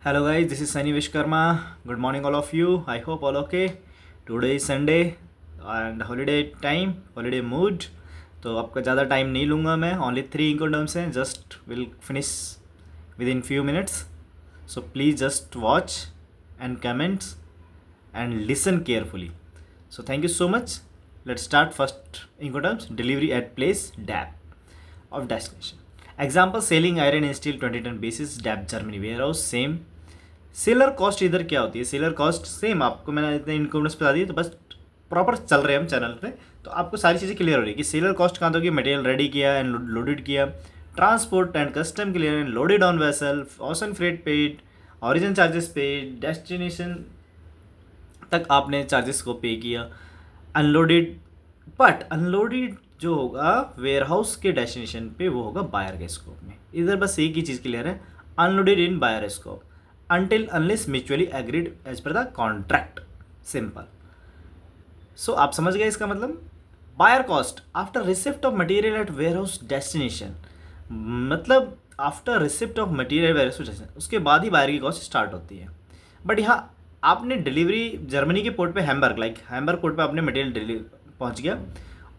Hello guys, this is Sunny Vishkarma. Good morning all of you. I hope all okay. Today is Sunday and holiday time, holiday mood. तो आपका ज़्यादा time नहीं लूँगा मैं. Only 3 incoterms हैं. Just will finish within few minutes. So please just watch and comment and listen carefully. So thank you so much. Let's start first incoterms. Delivery at place DAP of destination. Example selling iron and steel 20 ton basis DAP Germany warehouse same. Seller cost इधर क्या होती है? Seller cost same आपको मैंने इतने incomes बता दिए, तो बस प्रॉपर चल रहे हैं हम चैनल पे, तो आपको सारी चीज़ें क्लियर हो रही है कि सेलर कॉस्ट कहाँ होगी. मटेरियल रेडी किया एंड लोडेड किया, transport and custom clear and loaded on vessel, ocean freight paid, origin charges paid, destination तक आपने चार्जेस को पे किया, अनलोडेड. बट अनलोडेड जो होगा वेयर हाउस के डेस्टिनेशन पे वो होगा बायर के स्कोप में. इधर बस एक ही चीज़ क्लियर है, unloaded in buyer scope until unless mutually agreed as per the contract. Simple. So आप समझ गए इसका मतलब. Buyer cost after receipt of material at warehouse destination, मतलब after receipt of material warehouse destination, उसके बाद ही buyer की कॉस्ट स्टार्ट होती है. बट यहाँ आपने डिलीवरी जर्मनी के पोर्ट पे हैम्बर्ग पोर्ट पे आपने मटेरियल पहुँच गया,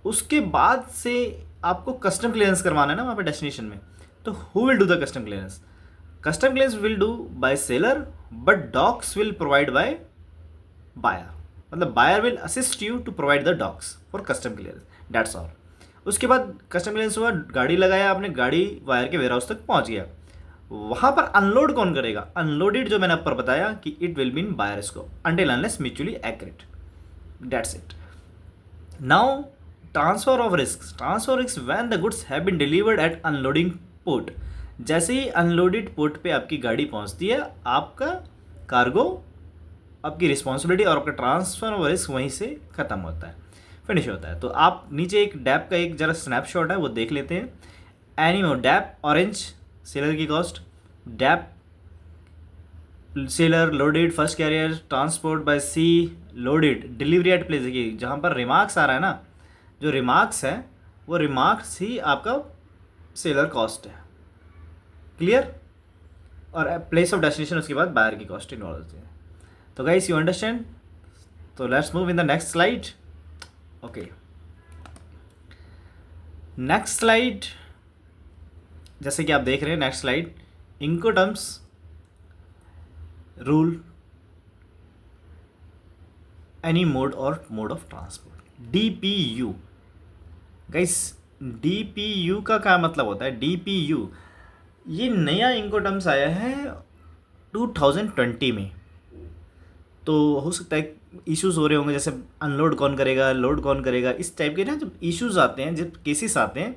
उसके बाद से आपको कस्टम क्लियरेंस करवाना है ना वहाँ पे डेस्टिनेशन में. तो who will do the custom clearance? Custom clearance will do by seller, but docs will provide by buyer. मतलब buyer will assist you to provide the docs for custom clearance. That's all. उसके बाद custom clearance हुआ, गाड़ी लगाया आपने, गाड़ी wire के ware house तक पहुंच गया. वहाँ पर अनलोड कौन करेगा? अनलोडेड जो मैंने आप पर बताया कि it will be in buyer scope until unless mutually agreed. That's it. Now transfer of risks. Transfer risks when the goods have been delivered at unloading port. जैसे ही अनलोडेड पोर्ट पे आपकी गाड़ी पहुंचती है, आपका कार्गो, आपकी रिस्पॉन्सिबिलिटी और आपका ट्रांसफर ऑफ रिस्क वहीं से ख़त्म होता है, फिनिश होता है. तो आप नीचे एक डैप का एक जरा स्नैपशॉट है वो देख लेते हैं. एनीमो डैप ऑरेंज सेलर की cost, DAP seller loaded first carrier, transport by sea loaded, delivery at place. देखिए जहाँ पर रिमार्क्स आ रहा है ना, जो रिमार्क्स है वो रिमार्क्स ही आपका सेलर कॉस्ट है. क्लियर? और प्लेस ऑफ डेस्टिनेशन उसके बाद बायर की कॉस्ट इन्वॉल्व होती है. तो गाइस यू अंडरस्टैंड. तो let's move in the next slide. Okay, next slide जैसे कि आप देख रहे हैं, next slide Incoterms rule any mode और mode of transport. DPU guys, DPU का क्या मतलब होता है? DPU ये नया इंकोटर्म्स आया है 2020 में. तो हो सकता है इश्यूज़ हो रहे होंगे, जैसे अनलोड कौन करेगा, लोड कौन करेगा, इस टाइप के ना जब इश्यूज़ आते हैं, जब केसेस आते हैं,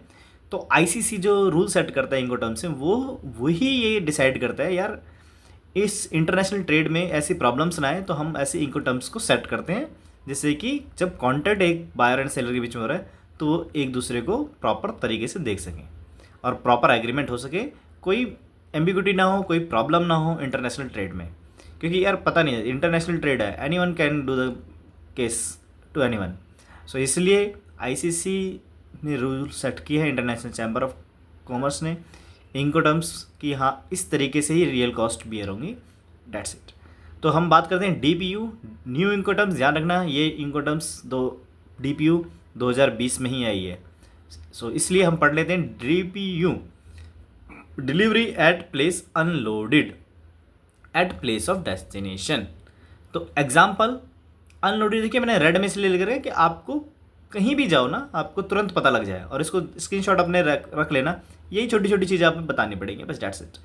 तो ICC जो रूल सेट करता है इंकोटर्म्स से, वो वही ये डिसाइड करता है यार इस इंटरनेशनल ट्रेड में ऐसी प्रॉब्लम्स ना आए, तो हम ऐसे इंकोटर्म्स को सेट करते हैं जिससे कि जब कॉन्ट्रैक्ट एक बायर एंड सेलर के बीच में हो रहा है तो वो एक दूसरे को प्रॉपर तरीके से देख सकें और प्रॉपर एग्रीमेंट हो सके, कोई एम्बिग्यूटी ना हो, कोई प्रॉब्लम ना हो इंटरनेशनल ट्रेड में. क्योंकि यार पता नहीं है, इंटरनेशनल ट्रेड है, anyone can do the case to anyone. So इसलिए ICC ने रूल सेट किया है, इंटरनेशनल चैम्बर ऑफ कॉमर्स ने, इंकोटर्म्स की हाँ इस तरीके से ही रियल कॉस्ट बियर होंगी. That's it. तो हम बात करते हैं DPU न्यू इंकोटर्म्स. ध्यान रखना ये इंकोटर्म्स DPU 2020 में ही आई है. सो इसलिए हम पढ़ लेते हैं DPU delivery at place unloaded at place of destination. तो एग्जाम्पल अनलोडेड, देखिए मैंने रेड में इसलिए लिख रहा है कि आपको कहीं भी जाओ ना आपको तुरंत पता लग जाए, और इसको स्क्रीनशॉट अपने रख लेना. यही छोटी छोटी चीज़ें आपको बतानी पड़ेंगी, बस that's it.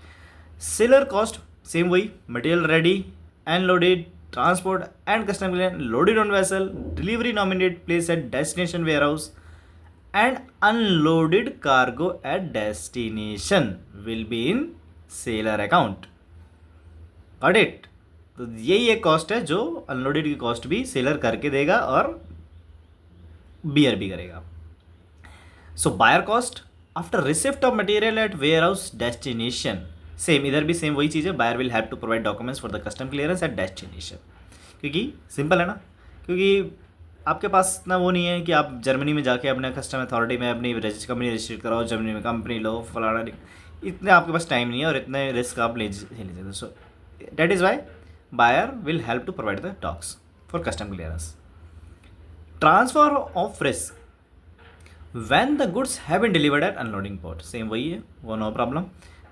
Seller cost same वही, material ready, unloaded, transport and custom loaded on vessel, delivery nominate place at destination warehouse and unloaded cargo at destination will be in seller account. Got it? तो यही एक cost है जो unloaded की cost भी seller करके देगा और बियर भी करेगा. So buyer cost after receipt of material at warehouse destination, same इधर भी सेम वही चीज़ है. Buyer will have to provide documents for the custom clearance at destination. क्योंकि सिंपल है ना, क्योंकि आपके पास इतना वो नहीं है कि आप जर्मनी में जाके अपने कस्टम अथॉरिटी में अपनी कंपनी रजिस्टर कराओ, जर्मनी में कंपनी लो, फलाना, इतने आपके पास टाइम नहीं है और इतने रिस्क आप ले सकते. सो That is why buyer will help to provide the docs for custom clearance. Transfer of risk when the goods have been delivered at unloading port, same वही है, वो नो प्रॉब्लम.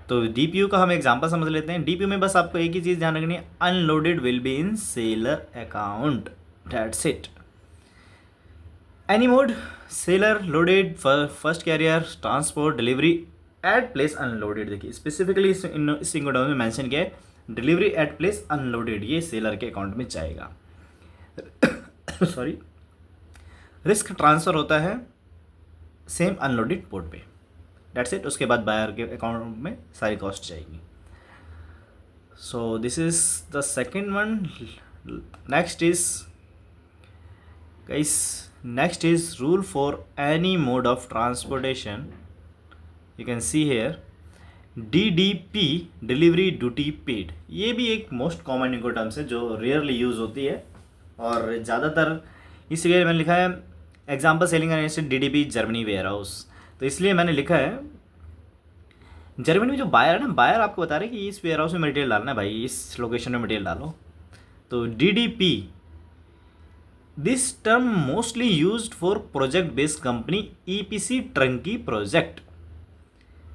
तो DPU का हम एग्जांपल समझ लेते हैं. DPU में बस आपको एक ही चीज़ ध्यान रखनी है, unloaded will be in seller account, that's it. Any mode, seller, loaded, first carrier, transport, delivery at place unloaded. देखिए स्पेसिफिकली इस इंकोडाउन में मेंशन किया है, डिलीवरी एट प्लेस अनलोडेड, ये सेलर के अकाउंट में जाएगा. सॉरी. रिस्क ट्रांसफ़र होता है सेम अनलोडेड पोर्ट पे, डेट्स इट. उसके बाद बायर के अकाउंट में सारी कॉस्ट जाएगी. So this is the second one. Next is guys, next is rule for any mode of transportation. You can see here DDP, delivery duty paid. ये भी एक मोस्ट कॉमन इनको टर्म्स है जो रेयरली यूज़ होती है और ज़्यादातर इसलिए मैंने लिखा है example selling against DDP Germany warehouse. तो इसलिए मैंने लिखा है जर्मनी में जो बायर है ना, बायर आपको बता रहे हैं कि इस वेयर हाउस में मटेरियल डालना है भाई, इस लोकेशन में मटेरियल डालो. तो DDP, this term mostly used for project based company EPC turnkey project.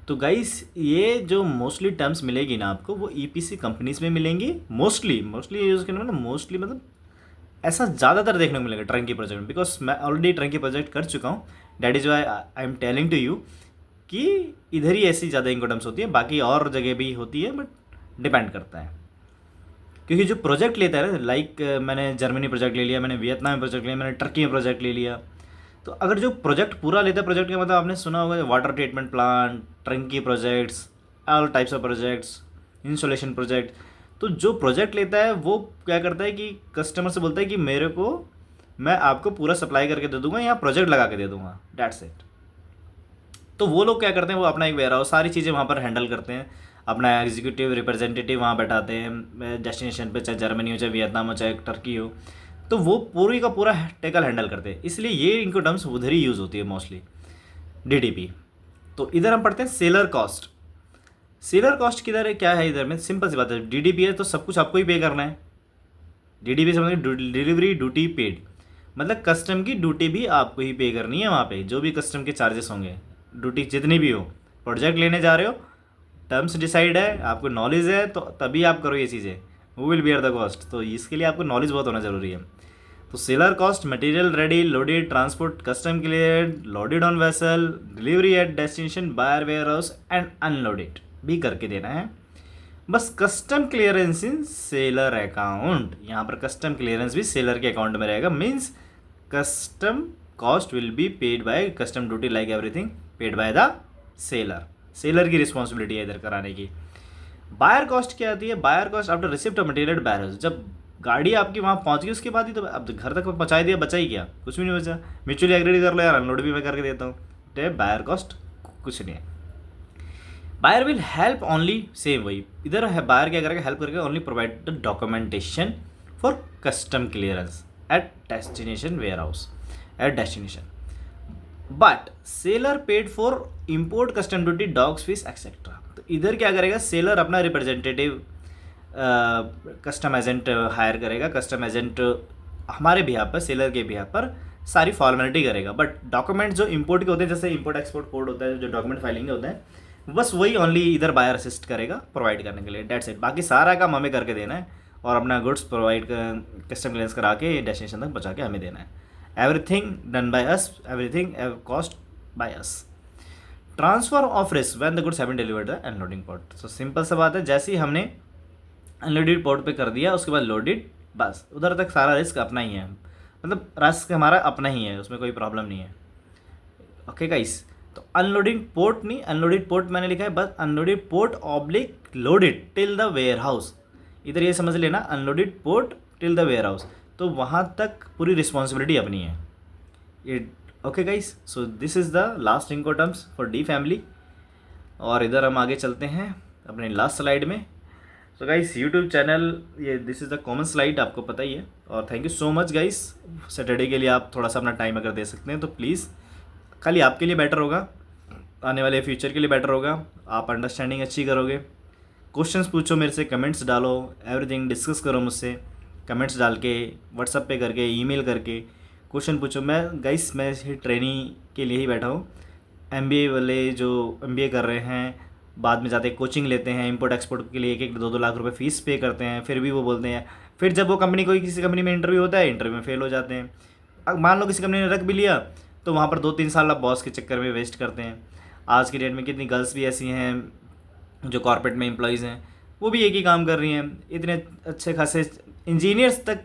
तो गाइस ये जो मोस्टली टर्म्स मिलेगी ना आपको, वो EPC कंपनीज में मिलेंगी. मोस्टली यूज़ करने में मोस्टली मतलब ऐसा ज़्यादातर देखने को मिलेगा ट्रंकी प्रोजेक्ट में, बिकॉज मैं ऑलरेडी ट्रंकी प्रोजेक्ट कर चुका हूँ. That is why I am telling to you कि इधर ही ऐसी ज़्यादा इनको टर्म्स होती है, बाकी और जगह भी होती है, बट डिपेंड करता है. क्योंकि जो प्रोजेक्ट लेता है, लाइक मैंने जर्मनी प्रोजेक्ट ले लिया, मैंने वियतनाम में प्रोजेक्ट लिया, मैंने टर्की में प्रोजेक्ट ले लिया. तो अगर जो प्रोजेक्ट पूरा लेता है, प्रोजेक्ट का मतलब आपने सुना होगा वाटर ट्रीटमेंट प्लांट, टंकी projects, all types of projects, installation project. तो जो प्रोजेक्ट लेता है वो क्या करता है कि कस्टमर से बोलता है कि मेरे को, मैं आपको पूरा सप्लाई करके दे दूंगा या प्रोजेक्ट लगा के दे दूंगा, दैट्स इट. तो वो लोग क्या करते हैं, वो अपना एक वेयर हाउस सारी चीज़ें वहाँ पर हैंडल करते हैं, अपना एग्जीक्यूटिव रिप्रेजेंटेटिव वहाँ बैठाते हैं डेस्टिनेशन पे, चाहे जर्मनी हो, चाहे वियतनाम हो, चाहे टर्की हो. तो वो पूरी का पूरा टेकल हैंडल करते हैं, इसलिए ये इनको टर्म्स उधर ही यूज़ होती है मोस्टली, DDP. तो इधर हम पढ़ते हैं सेलर कॉस्ट. सेलर कॉस्ट किधर है, क्या है इधर में, सिंपल सी बात है. DDP है तो सब कुछ आपको ही पे करना है. DDP समझ, डिलीवरी ड्यूटी पेड, मतलब कस्टम की ड्यूटी भी आपको ही पे करनी है वहाँ पे, जो भी कस्टम के चार्जेस होंगे, ड्यूटी जितनी भी हो. प्रोजेक्ट लेने जा रहे हो, टर्म्स डिसाइड है, आपको नॉलेज है, तो तभी आप करो ये चीज़ें. Who will bear the cost, तो इसके लिए आपको नॉलेज बहुत होना ज़रूरी है. तो seller cost, material ready, loaded, transport, custom cleared, loaded on vessel, delivery at destination, buyer warehouse and unloaded भी करके देना है. बस custom clearance in seller account, यहाँ पर कस्टम क्लियरेंस भी सेलर के अकाउंट में रहेगा. Means custom cost will be paid by, custom duty like everything paid by the seller. Seller की रिस्पॉन्सिबिलिटी है इधर कराने की. बायर कॉस्ट क्या आती है, buyer cost after receipt of material at buyer house. जब गाड़ी आपकी वहाँ पहुँच गई उसके बाद ही, तो अब घर तक पहुँचा दिया, बचा ही क्या, कुछ भी नहीं बचा. म्यूचुअली एग्री कर लो यार, अनलोड भी मैं करके देता हूँ. तो बायर कॉस्ट कुछ नहीं है. Buyer will help only, same वही इधर है, बायर क्या करेगा, हेल्प करके only provide the documentation for custom clearance at destination warehouse, at destination. But seller paid for import custom duty, docs fees etcetera. तो इधर क्या करेगा, सेलर अपना रिप्रेजेंटेटिव कस्टम एजेंट हायर करेगा. कस्टम एजेंट हमारे behalf पर, seller के बिहार पर सारी फॉर्मेलिटी करेगा. बट डॉक्यूमेंट जो इंपोर्ट के होते हैं, जैसे इंपोर्ट एक्सपोर्ट कोड होता है, जो डॉक्यूमेंट फाइलिंग के होते हैं, बस वही ओनली इधर बायर असिस्ट करेगा प्रोवाइड करने के लिए, डेट्स इट. बाकी सारा काम हमें करके देना है और अपना गुड्स प्रोवाइड कस्टम क्लियरेंस करा के डेस्टिनेशन तक पहुँचा के हमें देना है. Everything done by us, everything cost by us. Transfer of risk when the goods have been delivered the unloading port. So simple सा बात है, जैसे ही हमने अनलोडेड पोर्ट पे कर दिया, उसके बाद लोडेड, बस उधर तक सारा रिस्क अपना ही है, मतलब रिस्क हमारा अपना ही है, उसमें कोई प्रॉब्लम नहीं है. ओके गाइस, तो अनलोडिंग पोर्ट नहीं, अनलोडेड पोर्ट मैंने लिखा है, बस unloaded port oblique loaded till the warehouse. इधर ये समझ लेना, unloaded port till the warehouse, तो वहाँ तक पूरी रिस्पॉन्सिबिलिटी अपनी है ये. Okay guys, so this is the last Incoterms for D family. और इधर हम आगे चलते हैं अपने लास्ट स्लाइड में. सो गाइस, यूट्यूब चैनल, ये this is the common slide, आपको पता ही है. और thank you so much guys, Saturday के लिए आप थोड़ा सा अपना टाइम अगर दे सकते हैं तो प्लीज़, खाली आपके लिए बेटर होगा, आने वाले फ्यूचर के लिए बेटर होगा, आप अंडरस्टैंडिंग अच्छी करोगे, क्वेश्चंस पूछो मेरे से, कमेंट्स डालो, एवरीथिंग डिस्कस करो मुझसे, कमेंट्स डाल के, व्हाट्सअप पे करके, ईमेल करके क्वेश्चन पूछो। मैं गाइस मैं ट्रेनिंग के लिए ही बैठा हूँ। एमबीए वाले जो एमबीए कर रहे हैं, बाद में जाते कोचिंग लेते हैं, इंपोर्ट एक्सपोर्ट के लिए 1-2 लाख रुपए फ़ीस पे करते हैं, फिर भी वो बोलते हैं, फिर जब वो कंपनी कोई किसी कंपनी में इंटरव्यू होता है, इंटरव्यू में फेल हो जाते हैं। अब मान लो किसी कंपनी ने रख भी लिया, तो वहाँ पर 2-3 साल आप बॉस के चक्कर में वेस्ट करते हैं। आज की डेट में कितनी गर्ल्स भी ऐसी हैं जो कॉर्पोरेट में एम्प्लॉयज़ हैं, वो भी एक ही काम कर रही हैं, इतने अच्छे खासे इंजीनियर्स तक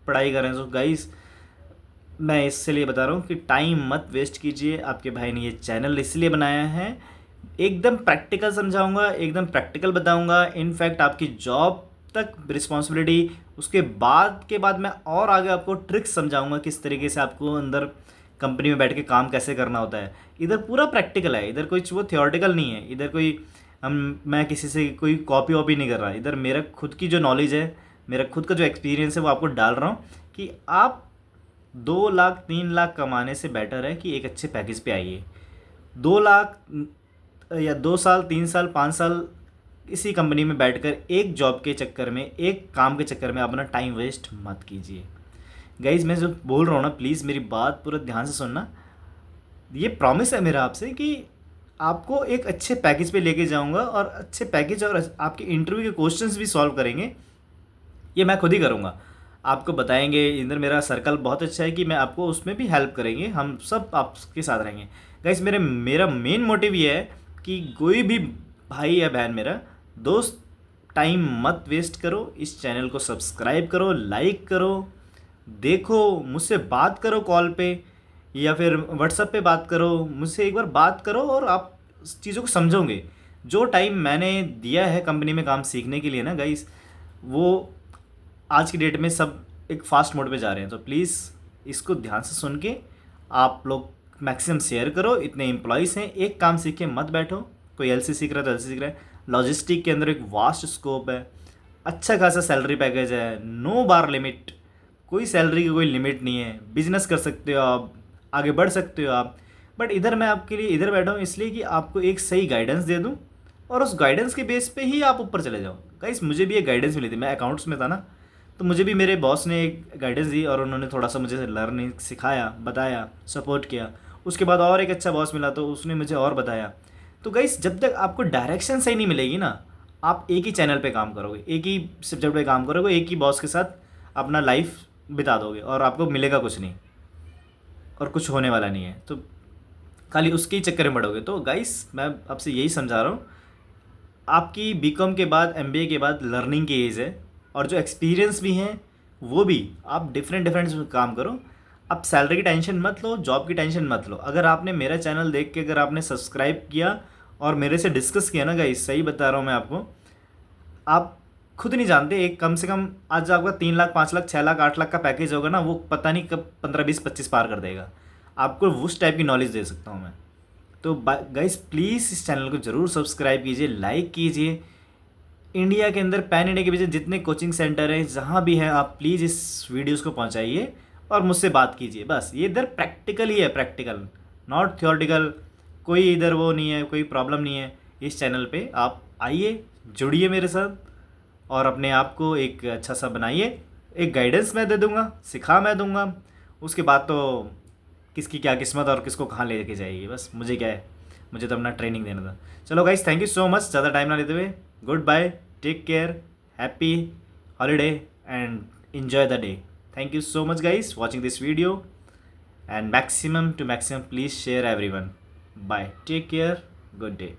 पढ़ाई कर रहे हैं। सो गाइस मैं इसलिए बता रहा हूँ कि टाइम मत वेस्ट कीजिए। आपके भाई ने ये चैनल इसलिए बनाया है, एकदम प्रैक्टिकल समझाऊंगा, एकदम प्रैक्टिकल बताऊंगा। इनफैक्ट आपकी जॉब तक रिस्पॉन्सिबिलिटी, उसके बाद मैं और आगे आपको ट्रिक्स समझाऊंगा किस तरीके से आपको अंदर कंपनी में बैठ के काम कैसे करना होता है। इधर पूरा प्रैक्टिकल है, इधर कोई वो थियोरेटिकल नहीं है। इधर कोई मैं किसी से कोई कॉपी वॉपी नहीं कर रहा। इधर मेरा खुद की जो नॉलेज है, मेरा खुद का जो एक्सपीरियंस है, वो आपको डाल रहा हूँ कि आप 2 लाख 3 लाख कमाने से बेटर है कि एक अच्छे पैकेज पे आइए। 2 लाख या 2 साल 3 साल 5 साल इसी कंपनी में बैठकर एक जॉब के चक्कर में, एक काम के चक्कर में अपना टाइम वेस्ट मत कीजिए। गाइज मैं जो बोल रहा हूँ ना, प्लीज़ मेरी बात पूरा ध्यान से सुनना। ये प्रॉमिस है मेरा आपसे कि आपको एक अच्छे पैकेज पे लेके जाऊंगा, और अच्छे पैकेज और आपके इंटरव्यू के क्वेश्चंस भी सॉल्व करेंगे। ये मैं खुद ही करूँगा, आपको बताएंगे। इधर मेरा सर्कल बहुत अच्छा है कि मैं आपको उसमें भी हेल्प करेंगे, हम सब आपके साथ रहेंगे। गाइस मेरा मेन मोटिव ये है कि कोई भी भाई या बहन, मेरा दोस्त, टाइम मत वेस्ट करो। इस चैनल को सब्सक्राइब करो, लाइक करो, देखो, मुझसे बात करो कॉल पे या फिर व्हाट्सएप पे बात करो, मुझसे एक बार बात करो और आप चीज़ों को समझोगे। जो टाइम मैंने दिया है कंपनी में काम सीखने के लिए ना गाइस, वो आज की डेट में सब एक फास्ट मोड पे जा रहे हैं। तो प्लीज़ इसको ध्यान से सुन के आप लोग मैक्सिमम शेयर करो। इतने एम्प्लॉयज़ हैं, एक काम सीख के मत बैठो। कोई एलसी सीख रहा है तो एलसी सीख रहा है। लॉजिस्टिक के अंदर एक वास्ट स्कोप है, अच्छा खासा सैलरी पैकेज है, नो बार लिमिट, कोई सैलरी की कोई लिमिट नहीं है। बिजनेस कर सकते हो आप, आगे बढ़ सकते हो आप। बट इधर मैं आपके लिए इधर बैठा हूँ इसलिए कि आपको एक सही गाइडेंस दे दूँ, और उस गाइडेंस के बेस पे ही आप ऊपर चले जाओ। गाइस मुझे भी एक गाइडेंस मिली थी, मैं अकाउंट्स में था ना, तो मुझे भी मेरे बॉस ने एक गाइडेंस दी और उन्होंने थोड़ा सा मुझे लर्निंग सिखाया, बताया, सपोर्ट किया। उसके बाद और एक अच्छा बॉस मिला तो उसने मुझे और बताया। तो गाइस जब तक आपको डायरेक्शन सही नहीं मिलेगी ना, आप एक ही चैनल पे काम करोगे, एक ही सब्जेक्ट पे काम करोगे, एक ही बॉस के साथ अपना लाइफ बिता दोगे और आपको मिलेगा कुछ नहीं और कुछ होने वाला नहीं है। तो खाली उसके ही चक्कर में बढ़ोगे। तो गाइस मैं आपसे यही समझा रहा हूँ, आपकी बीकॉम के बाद, एमबीए के बाद लर्निंग की एज है, और जो एक्सपीरियंस भी हैं वो भी आप डिफरेंट काम करो। आप सैलरी की टेंशन मत लो, जॉब की टेंशन मत लो। अगर आपने मेरा चैनल देख के अगर आपने सब्सक्राइब किया और मेरे से डिस्कस किया ना गाइस, सही बता रहा हूँ मैं आपको, आप खुद नहीं जानते, एक कम से कम आज आपका 3 लाख 5 लाख 6 लाख 8 लाख का पैकेज होगा ना, वो पता नहीं कब 15 20 25 पार कर देगा। आपको उस टाइप की नॉलेज दे सकता हूँ मैं। तो गाइस प्लीज़ इस चैनल को ज़रूर सब्सक्राइब कीजिए, लाइक कीजिए। इंडिया के अंदर, पैन इंडिया के पीछे जितने कोचिंग सेंटर हैं, जहाँ भी हैं, आप प्लीज़ इस वीडियोस को पहुँचाइए और मुझसे बात कीजिए। बस ये इधर प्रैक्टिकल ही है, प्रैक्टिकल, नॉट थियोरेटिकल। कोई इधर वो नहीं है, कोई प्रॉब्लम नहीं है। इस चैनल पे आप आइए, जुड़िए मेरे साथ और अपने आप को एक अच्छा सा बनाइए। एक गाइडेंस मैं दे दूँगा, सिखा मैं दूँगा, उसके बाद तो किसकी क्या किस्मत और किसको कहाँ लेके जाएगी, बस मुझे क्या है, मुझे तो अपना ट्रेनिंग देना था। चलो guys, thank you so much, ज़्यादा टाइम ना लेते हुए, good bye, take care, happy holiday and enjoy the day. Thank you so much guys watching this video, and maximum to maximum please share everyone. Bye, take care, good day.